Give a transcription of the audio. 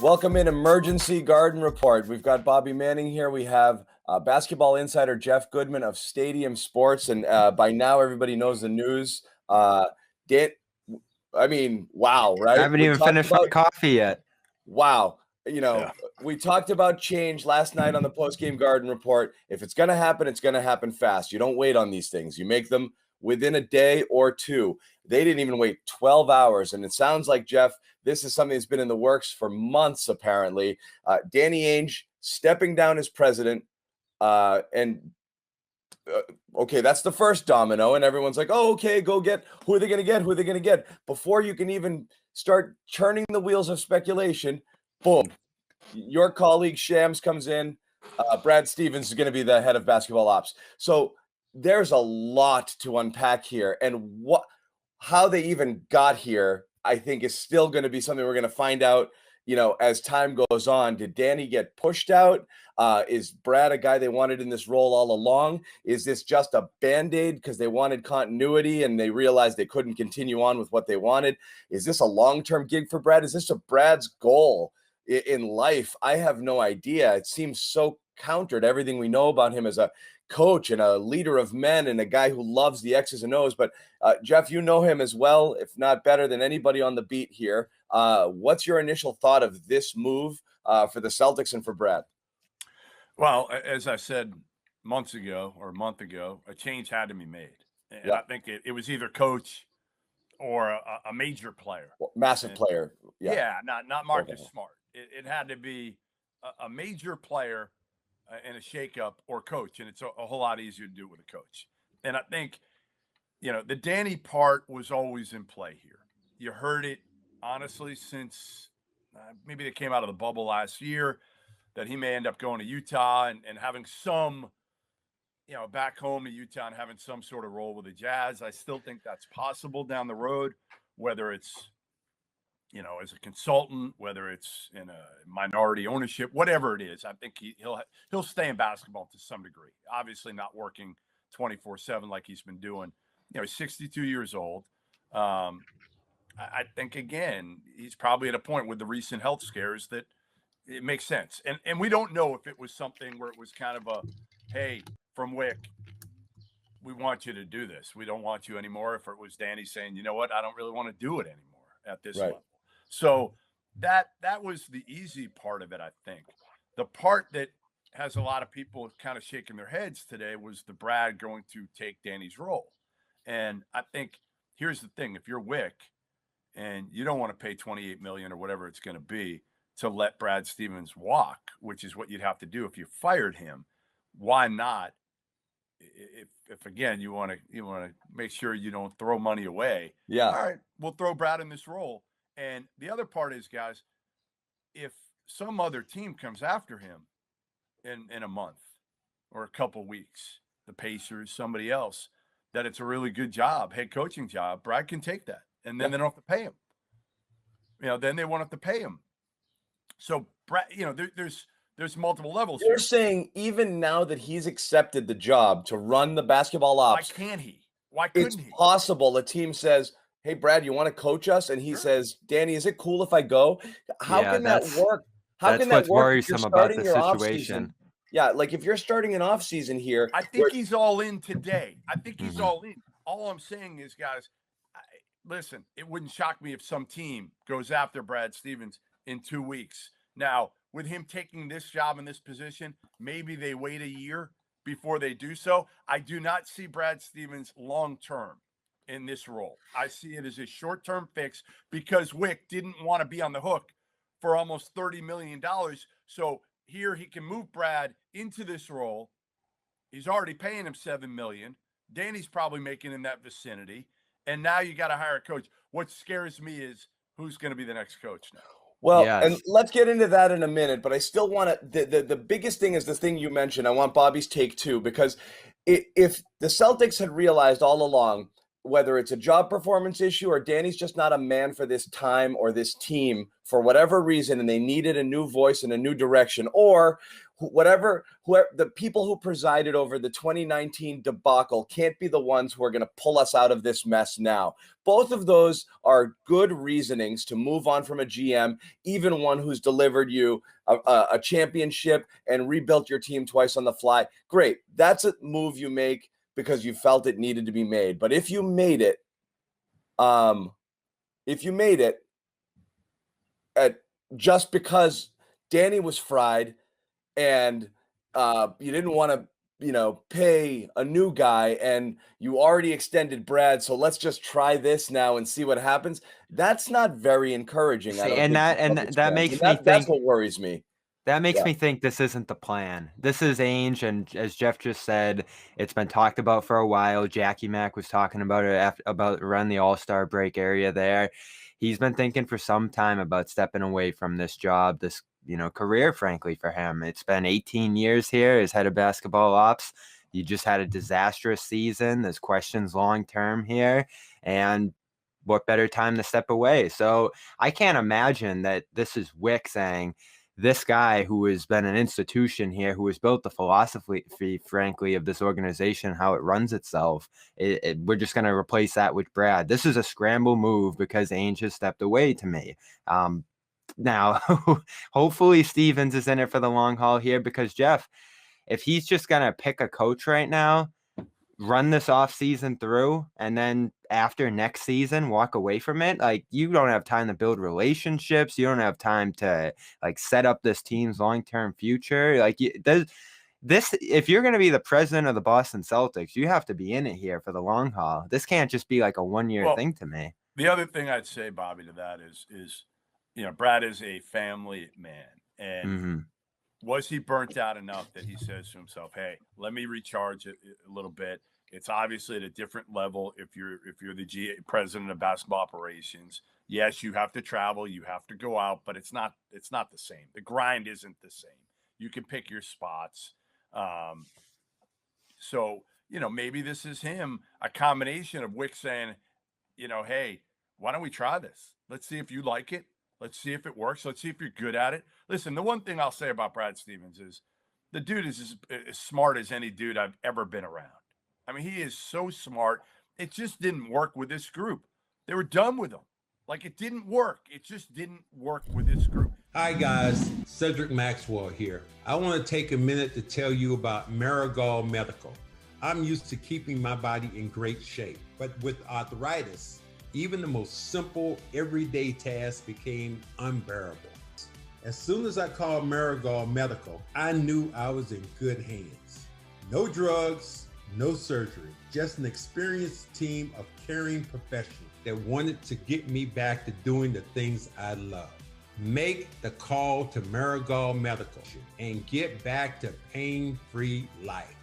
Welcome in Emergency Garden Report. We've got Bobby Manning here. We have basketball insider Jeff Goodman of Stadium Sports. And by now, everybody knows the news. Wow, right? I haven't even finished my coffee yet. Wow. We talked about change last night on the post-game Garden Report. If it's going to happen, it's going to happen fast. You don't wait on these things. You make them within a day or two. They didn't even wait 12 hours. And it sounds like, Jeff, this is something that's been in the works for months, apparently. Danny Ainge stepping down as president. Okay, that's the first domino. And everyone's like, oh, okay, go get. Who are they going to get? Who are they going to get? Before you can even start turning the wheels of speculation, boom, your colleague Shams comes in. Brad Stevens is going to be the head of basketball ops. So there's a lot to unpack here. And how they even got here, I think, is still going to be something we're going to find out, as time goes on. Did Danny get pushed out? Is Brad a guy they wanted in this role all along? Is this just a Band-Aid because they wanted continuity and they realized they couldn't continue on with what they wanted? Is this a long-term gig for Brad? Is this a Brad's goal in life? I have no idea. It seems so counter to everything we know about him as a coach and a leader of men and a guy who loves the X's and O's. But Jeff, you know him as well, if not better than anybody on the beat here. What's your initial thought of this move for the Celtics and for Brad? Well, as I said a month ago, a change had to be made. And I think it was either coach or a major player. Massive player. Yeah, not Marcus Smart. It had to be a major player and a shakeup or coach. And it's a whole lot easier to do it with a coach. And I think, the Danny part was always in play here. You heard it, honestly, since maybe they came out of the bubble last year, that he may end up going to Utah and having some, back home to Utah and having some sort of role with the Jazz. I still think that's possible down the road, whether it's, as a consultant, whether it's in a minority ownership, whatever it is. I think he'll stay in basketball to some degree. Obviously not working 24/7 like he's been doing. He's 62 years old. I think, again, he's probably at a point with the recent health scares that it makes sense. And we don't know if it was something where it was kind of a, hey, from Wick, we want you to do this. We don't want you anymore. If it was Danny saying, you know what, I don't really want to do it anymore at this level. So that was the easy part of it, I think. The part that has a lot of people kind of shaking their heads today was the Brad going to take Danny's role. And I think here's the thing. If you're Wick and you don't want to pay $28 million or whatever it's going to be to let Brad Stevens walk, which is what you'd have to do if you fired him, why not? If again, you want to make sure you don't throw money away. Yeah. All right, we'll throw Brad in this role. And the other part is, guys, if some other team comes after him in a month or a couple weeks, the Pacers, somebody else, that it's a really good job, head coaching job, Brad can take that. And then they don't have to pay him. Then they won't have to pay him. So, Brad, there's multiple levels. You're saying even now that he's accepted the job to run the basketball ops, why can't he? Why couldn't he? It's possible a team says, hey, Brad, you want to coach us? And he says, Danny, is it cool if I go? How can that work? How can that work if you're starting your offseason? Yeah, like if you're starting an offseason here. I think he's all in today. I think he's all in. All I'm saying is, guys, listen, it wouldn't shock me if some team goes after Brad Stevens in 2 weeks. Now, with him taking this job in this position, maybe they wait a year before they do so. I do not see Brad Stevens long-term in this role. I see it as a short-term fix because Wick didn't want to be on the hook for almost $30 million. So here he can move Brad into this role. He's already paying him $7 million. Danny's probably making in that vicinity. And now you got to hire a coach. What scares me is who's going to be the next coach now. Well, and let's get into that in a minute, but I still want to, the biggest thing is the thing you mentioned. I want Bobby's take too, because if the Celtics had realized all along whether it's a job performance issue or Danny's just not a man for this time or this team for whatever reason, and they needed a new voice and a new direction, or whoever the people who presided over the 2019 debacle can't be the ones who are going to pull us out of this mess now. Both of those are good reasonings to move on from a GM, even one who's delivered you a championship and rebuilt your team twice on the fly. Great. That's a move you make because you felt it needed to be made. But if you made it, just because Danny was fried and you didn't want to, pay a new guy and you already extended Brad, so let's just try this now and see what happens. That's not very encouraging. See, that makes me think that's what worries me. That makes me think this isn't the plan. This is Ainge, and as Jeff just said, it's been talked about for a while. Jackie Mack was talking about it about around the All-Star break area there. He's been thinking for some time about stepping away from this job, this career, frankly, for him. It's been 18 years here as head of basketball ops. You just had a disastrous season. There's questions long-term here, and what better time to step away? So I can't imagine that this is Wick saying, this guy who has been an institution here, who has built the philosophy, frankly, of this organization, how it runs itself, we're just going to replace that with Brad. This is a scramble move because Ainge has stepped away to me. Now, hopefully Stevens is in it for the long haul here because, Jeff, if he's just going to pick a coach right now, run this off season through, and then after next season walk away from it, like, you don't have time to build relationships. You don't have time to set up this team's long-term future. If you're going to be the president of the Boston Celtics, you have to be in it here for the long haul. This can't just be like a one-year thing to me. The other thing I'd say, Bobby, to that is Brad is a family man, and was he burnt out enough that he says to himself, hey, let me recharge it a little bit? It's obviously at a different level if you're the president of basketball operations. Yes, you have to travel, you have to go out, but it's not the same. The grind isn't the same. You can pick your spots. So maybe this is him, a combination of Wick saying, hey, why don't we try this? Let's see if you like it. Let's see if it works. Let's see if you're good at it. Listen, the one thing I'll say about Brad Stevens is the dude is as smart as any dude I've ever been around. I mean, he is so smart. It just didn't work with this group. They were done with him. It didn't work. It just didn't work with this group. Hi, guys. Cedric Maxwell here. I want to take a minute to tell you about Marigold Medical. I'm used to keeping my body in great shape, but with arthritis, even the most simple everyday tasks became unbearable. As soon as I called Marigold Medical, I knew I was in good hands. No drugs, no surgery, just an experienced team of caring professionals that wanted to get me back to doing the things I love. Make the call to Marigold Medical and get back to pain-free life.